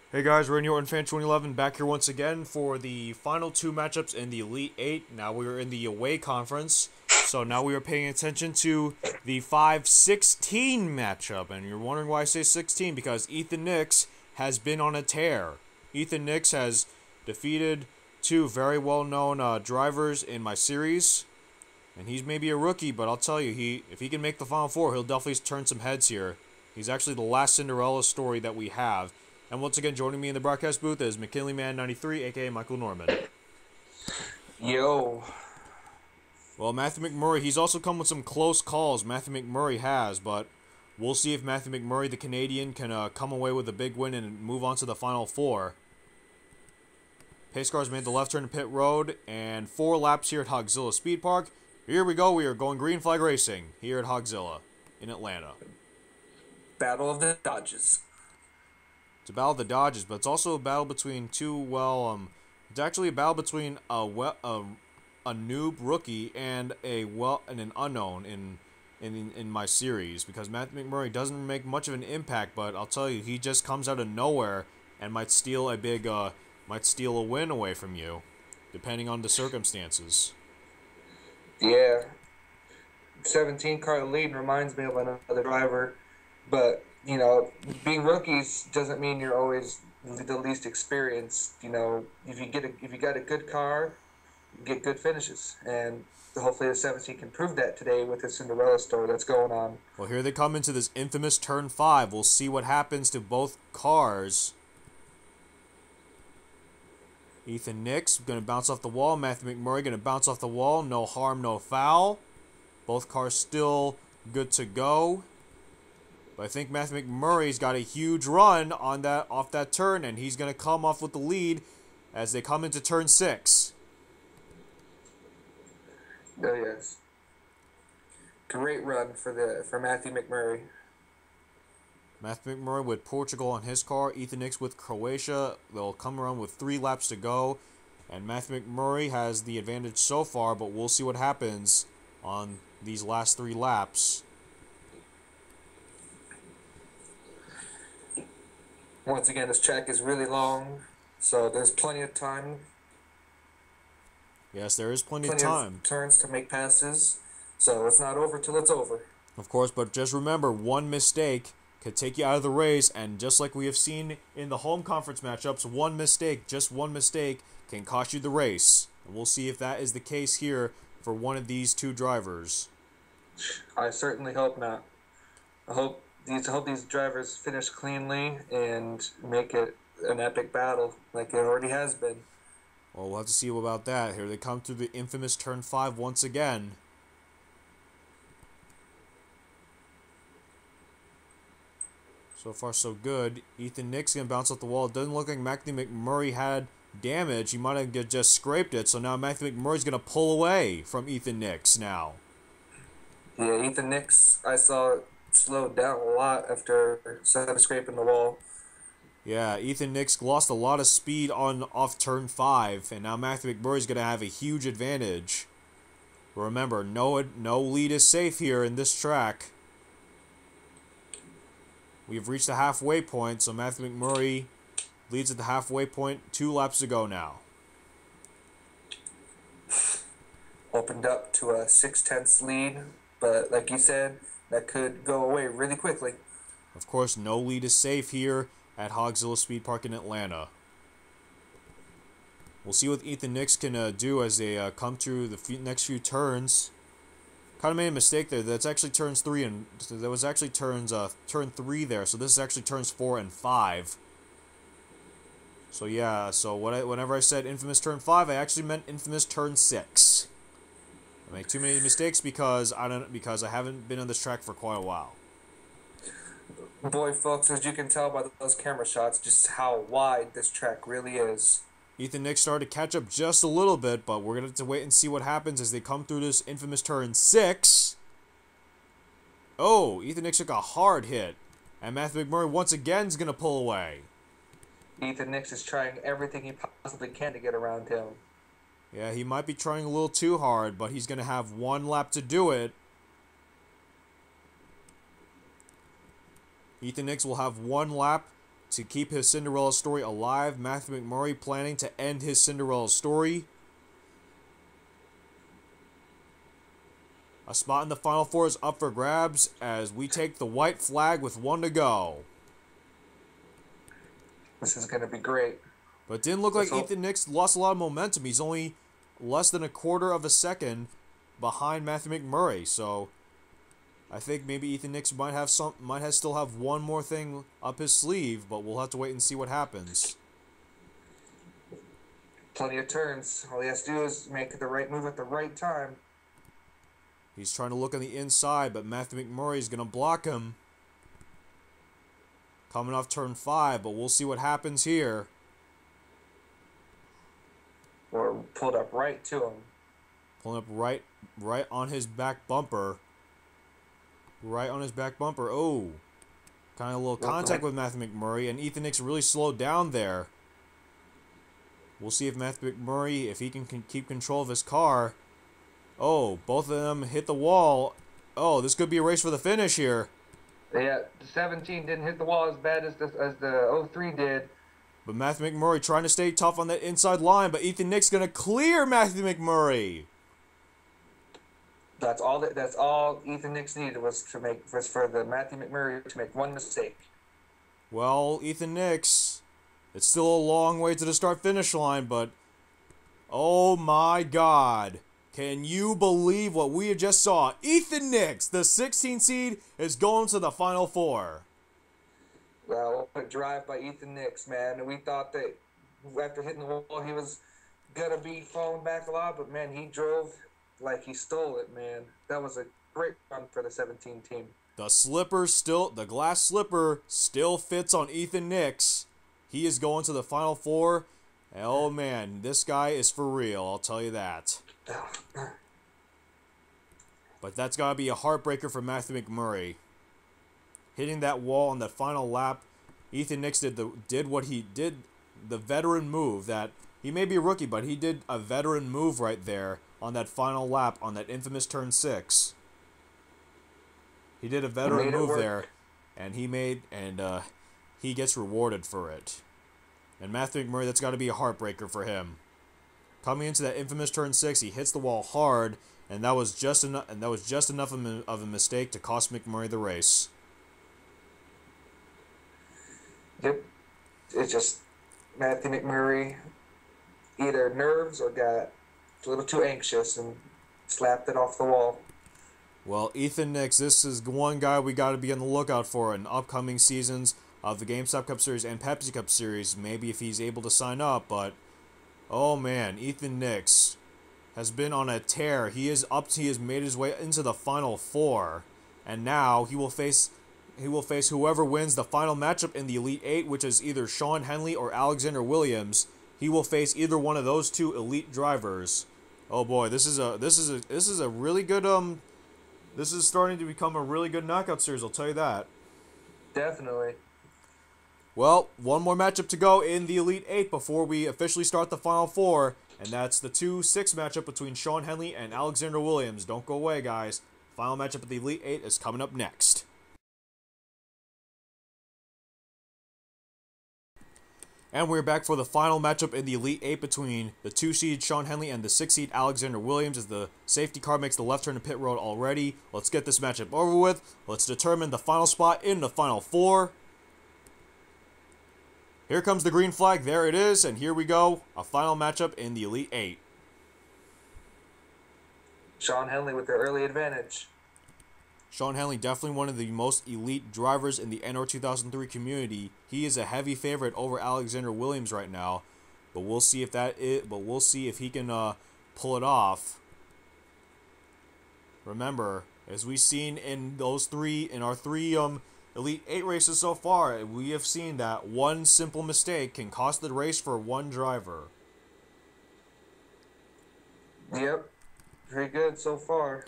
Hey guys, Randy Orton Fan 2011 back here once again for the final two matchups in the Elite Eight. Now we are in the away conference, so now we are paying attention to the 5-16 matchup. And you're wondering why I say 16, because Ethan Nix has been on a tear. Ethan Nix has defeated two very well-known drivers in my series, and he's maybe a rookie, but I'll tell you, if he can make the Final Four, he'll definitely turn some heads here. He's actually the last Cinderella story that we have. And once again, joining me in the broadcast booth is McKinleyman93, aka Michael Norman. Yo. Well, Matthew McMurray, he's also come with some close calls. Matthew McMurray has, but we'll see if Matthew McMurray, the Canadian, can come away with a big win and move on to the Final Four. Pace cars made the left turn to pit road, and 4 laps here at Hogzilla Speed Park. Here we go. We are going green flag racing here at Hogzilla in Atlanta. Battle of the Dodges. It's a battle of the Dodges, but it's also a battle between two, it's actually a battle between a noob rookie and an unknown in my series, because Matthew McMurray doesn't make much of an impact, but I'll tell you, he just comes out of nowhere and might steal a win away from you, depending on the circumstances. Yeah. 17 car lead reminds me of another driver, but you know, being rookies doesn't mean you're always the least experienced. You know, if you got a good car, you get good finishes, and hopefully the 17 can prove that today with the Cinderella story that's going on. Well, here they come into this infamous turn 5. We'll see what happens to both cars. Ethan Nix going to bounce off the wall. Matthew McMurray going to bounce off the wall. No harm, no foul. Both cars still good to go. But I think Matthew McMurray's got a huge run on off that turn, and he's going to come off with the lead as they come into turn 6. Oh yes. Great run for Matthew McMurray. Matthew McMurray with Portugal on his car. Ethan Nix with Croatia. They'll come around with 3 laps to go. And Matthew McMurray has the advantage so far, but we'll see what happens on these last 3 laps. Once again, this track is really long, so there's plenty of time. Yes, there is plenty of time. Turns to make passes, so it's not over till it's over. Of course, but just remember, one mistake could take you out of the race, and just like we have seen in the home conference matchups, just one mistake, can cost you the race. And we'll see if that is the case here for one of these two drivers. I certainly hope not. I hope these drivers finish cleanly and make it an epic battle like it already has been. Well, we'll have to see about that. Here they come through the infamous turn 5 once again. So far, so good. Ethan Nix going to bounce off the wall. It doesn't look like Matthew McMurray had damage. He might have just scraped it. So now Matthew McMurray's going to pull away from Ethan Nix now. Yeah, Ethan Nix, I saw slowed down a lot after scraping the wall. Yeah, Ethan Nix lost a lot of speed off turn 5, and now Matthew McMurray's going to have a huge advantage. Remember, no lead is safe here in this track. We've reached the halfway point, so Matthew McMurray leads at the halfway point. 2 laps to go now. Opened up to a 6/10 lead, but like you said, that could go away really quickly. Of course, no lead is safe here at Hogzilla Speed Park in Atlanta. We'll see what Ethan Nix can do as they come through the next few turns. Kind of made a mistake there. That's actually turns 3 and there was actually turn 3 there. So this is actually turns 4 and 5. So yeah. So whenever I said infamous turn 5, I actually meant infamous turn 6. I make too many mistakes because I haven't been on this track for quite a while. Boy, folks, as you can tell by those camera shots, just how wide this track really is. Ethan Nix started to catch up just a little bit, but we're going to have to wait and see what happens as they come through this infamous turn 6. Oh, Ethan Nix took a hard hit. And Matthew McMurray once again is going to pull away. Ethan Nix is trying everything he possibly can to get around him. Yeah, he might be trying a little too hard, but he's going to have 1 lap to do it. Ethan Nix will have 1 lap to keep his Cinderella story alive. Matthew McMurray planning to end his Cinderella story. A spot in the Final Four is up for grabs as we take the white flag with 1 to go. This is going to be great. But it didn't look like Ethan Nix lost a lot of momentum. He's only less than a quarter of a second behind Matthew McMurray. So I think maybe Ethan Nix might still have one more thing up his sleeve, but we'll have to wait and see what happens. Plenty of turns. All he has to do is make the right move at the right time. He's trying to look on the inside, but Matthew McMurray is going to block him. Coming off turn 5, but we'll see what happens here. Or pulled up right to him. Pulling up right on his back bumper. Right on his back bumper. Oh. Kind of a little contact with Matthew McMurray, and Ethan Nix really slowed down there. We'll see if Matthew McMurray, if he can keep control of his car. Oh, both of them hit the wall. Oh, this could be a race for the finish here. Yeah, the 17 didn't hit the wall as bad as the 03 did. But Matthew McMurray trying to stay tough on that inside line, but Ethan Nix going to clear Matthew McMurray. That's all Ethan Nix needed was for the Matthew McMurray to make one mistake. Well, Ethan Nix, it's still a long way to the start-finish line, but oh my God. Can you believe what we just saw? Ethan Nix, the 16 seed, is going to the Final Four. Well, what a drive by Ethan Nix, man. We thought that after hitting the wall, he was going to be falling back a lot, but, man, he drove like he stole it, man. That was a great run for the 17 team. The glass slipper still fits on Ethan Nix. He is going to the Final Four. Oh, man, this guy is for real, I'll tell you that. But that's got to be a heartbreaker for Matthew McMurray. Hitting that wall on the final lap, Ethan Nix did what he did, the veteran move that he may be a rookie, but he did a veteran move right there on that final lap on that infamous turn 6. He did a veteran move there, and he gets rewarded for it. And Matthew McMurray, that's got to be a heartbreaker for him. Coming into that infamous turn 6, he hits the wall hard, and that was just enough. And that was just enough of a mistake to cost McMurray the race. Yep, it's just Matthew McMurray either nerves or got a little too anxious and slapped it off the wall. Well, Ethan Nix, this is one guy we got to be on the lookout for in upcoming seasons of the GameStop Cup Series and Pepsi Cup Series. Maybe if he's able to sign up, but oh man, Ethan Nix has been on a tear. He has made his way into the Final Four, and now he will face whoever wins the final matchup in the Elite 8, which is either Shawn Henley or Alexandra Williams. He will face either one of those two elite drivers. Oh boy, this is a really good this is starting to become a really good knockout series, I'll tell you that. Definitely. Well, one more matchup to go in the Elite 8 before we officially start the Final Four, and that's the 2-6 matchup between Shawn Henley and Alexandra Williams. Don't go away, guys. Final matchup of the Elite 8 is coming up next. And we're back for the final matchup in the Elite 8 between the 2-seed Shawn Henley and the 6-seed Alexandra Williams as the safety car makes the left turn to pit road already. Let's get this matchup over with. Let's determine the final spot in the Final Four. Here comes the green flag. There it is. And here we go. A final matchup in the Elite 8. Shawn Henley with the early advantage. Shawn Henley, definitely one of the most elite drivers in the NR 2003 community. He is a heavy favorite over Alexandra Williams right now, but we'll see if he can pull it off. Remember, as we've seen in our three Elite 8 races so far, we have seen that one simple mistake can cost the race for one driver. Yep, very good so far.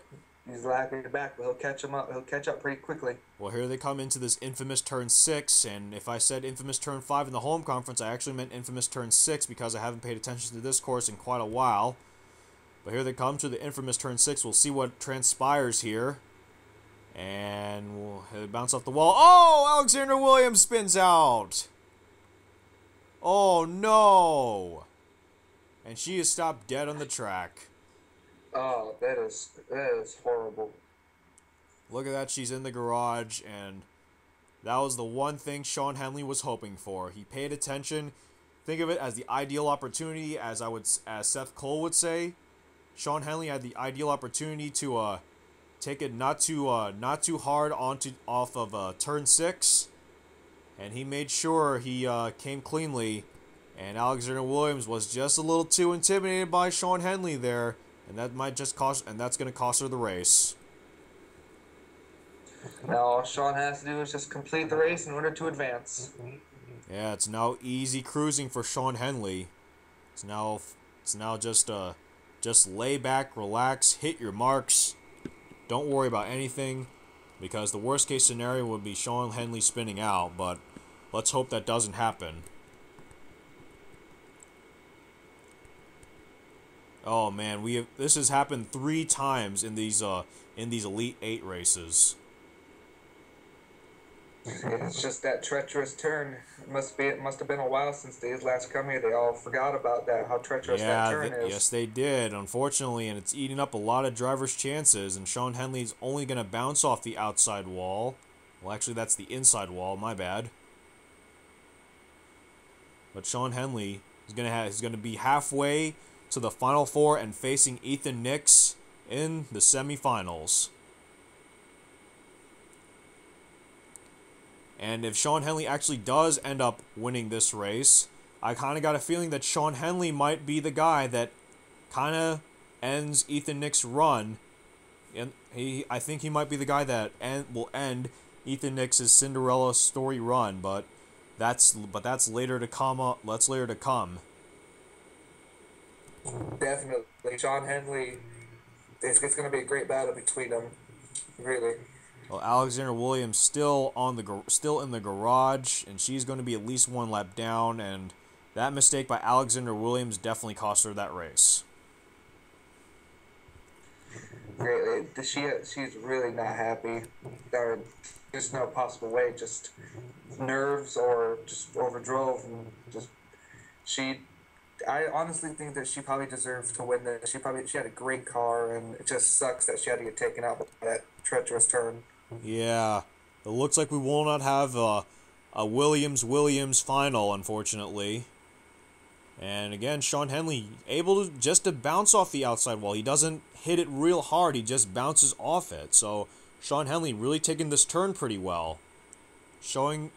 He's lagging back, but he'll catch him up. He'll catch up pretty quickly. Well, here they come into this infamous turn 6, and if I said infamous turn 5 in the home conference, I actually meant infamous turn 6 because I haven't paid attention to this course in quite a while. But here they come to the infamous turn 6. We'll see what transpires here. And we'll bounce off the wall. Oh, Alexandra Williams spins out. Oh no! And she is stopped dead on the track. Oh, that is horrible. Look at that, she's in the garage, and that was the one thing Shawn Henley was hoping for. He paid attention. Think of it as the ideal opportunity, as Seth Cole would say. Shawn Henley had the ideal opportunity to take it not too hard off of turn 6, and he made sure he came cleanly. And Alexandra Williams was just a little too intimidated by Shawn Henley there, and that's going to cost her the race. Now all Shawn has to do is just complete the race in order to advance. Yeah, it's now easy cruising for Shawn Henley. It's now just lay back, relax, hit your marks. Don't worry about anything, because the worst case scenario would be Shawn Henley spinning out, but let's hope that doesn't happen. Oh man, this has happened 3 times in these Elite 8 races. It's just that treacherous turn. It must have been a while since they last come here. They all forgot about that, how treacherous that turn is. Yes, they did, unfortunately, and it's eating up a lot of drivers' chances, and Shawn Henley's only going to bounce off the outside wall. Well, actually, that's the inside wall, my bad. But Shawn Henley is going to be halfway to the Final Four and facing Ethan Nix in the semifinals. And if Shawn Henley actually does end up winning this race, I kind of got a feeling that Shawn Henley might be the guy that kind of ends Ethan Nix's run. And I think he might be the guy that will end Ethan Nix's Cinderella story run, but that's later to come. That's later to come. Definitely, Shawn Henley. It's going to be a great battle between them, really. Well, Alexandra Williams still in the garage, and she's going to be at least 1 lap down, and that mistake by Alexandra Williams definitely cost her that race. Greatly, she's really not happy. There's no possible way. Just nerves or just overdrove, and I honestly think that she probably deserved to win this. She had a great car, and it just sucks that she had to get taken out by that treacherous turn. Yeah, it looks like we will not have a Williams final, unfortunately. And again, Shawn Henley able to bounce off the outside wall. He doesn't hit it real hard. He just bounces off it. So Shawn Henley really taking this turn pretty well. He's showing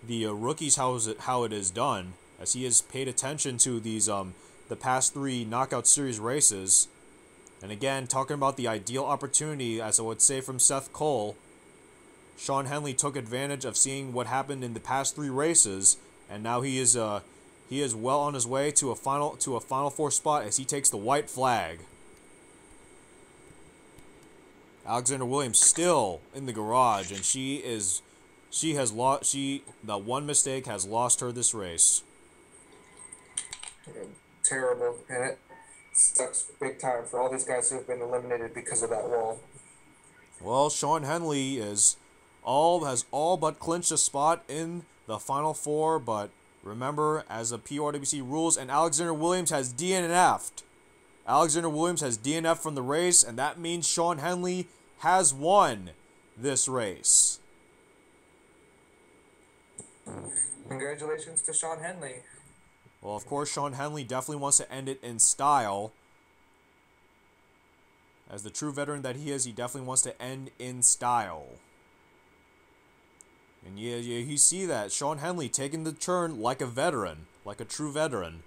the rookies how it is done, as he has paid attention to these the past 3 Knockout Series races. And again, talking about the ideal opportunity, as I would say from Seth Cole, Shawn Henley took advantage of seeing what happened in the past 3 races, and now he is well on his way to a Final Four spot as he takes the white flag. Alexandra Williams still in the garage, and that one mistake has lost her this race. Terrible, and it sucks big time for all these guys who have been eliminated because of that wall. Well, Shawn Henley has all but clinched a spot in the Final Four, but remember, as the PRWC rules, and Alexandra Williams has DNF'd. Alexandra Williams has DNF'd from the race, and that means Shawn Henley has won this race. Congratulations to Shawn Henley. Well, of course, Shawn Henley definitely wants to end it in style. As the true veteran that he is, he definitely wants to end in style. And yeah, you see that. Shawn Henley taking the turn like a veteran, like a true veteran.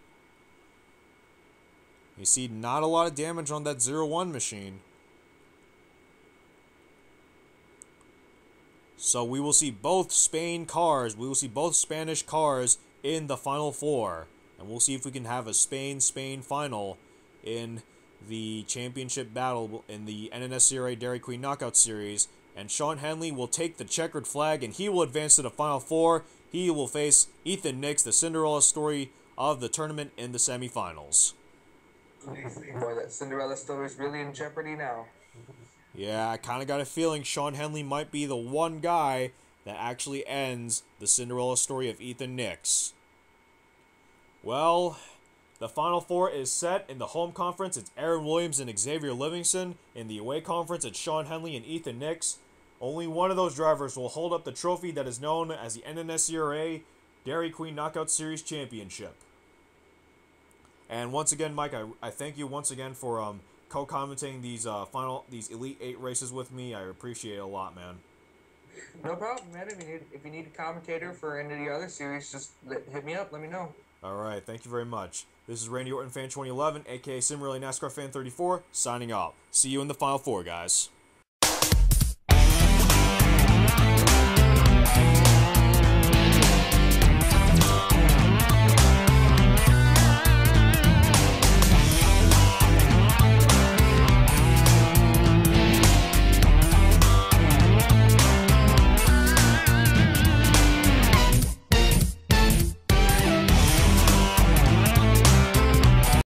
You see not a lot of damage on that 0-1 machine. So we will see both Spanish cars in the Final Four. And we'll see if we can have a Spain final in the championship battle in the NNSCRA Dairy Queen Knockout Series. And Shawn Henley will take the checkered flag, and he will advance to the Final Four. He will face Ethan Nix, the Cinderella story of the tournament, in the semifinals. Boy, that Cinderella story is really in jeopardy now. Yeah, I kind of got a feeling Shawn Henley might be the one guy that actually ends the Cinderella story of Ethan Nix. Well, the Final Four is set. In the home conference, it's Aaron Williams and Xavier Livingston. In the away conference, it's Shawn Henley and Ethan Nix. Only one of those drivers will hold up the trophy that is known as the NNSCRA Dairy Queen Knockout Series Championship. And once again, Mike, I thank you once again for co-commentating these Elite 8 races with me. I appreciate it a lot, man. No problem, man. If you need a commentator for any of the other series, just hit me up. Let me know. All right, thank you very much. This is Randy Orton, Fan 2011, aka Sim Relay NASCAR Fan 34, signing off. See you in the Final Four, guys.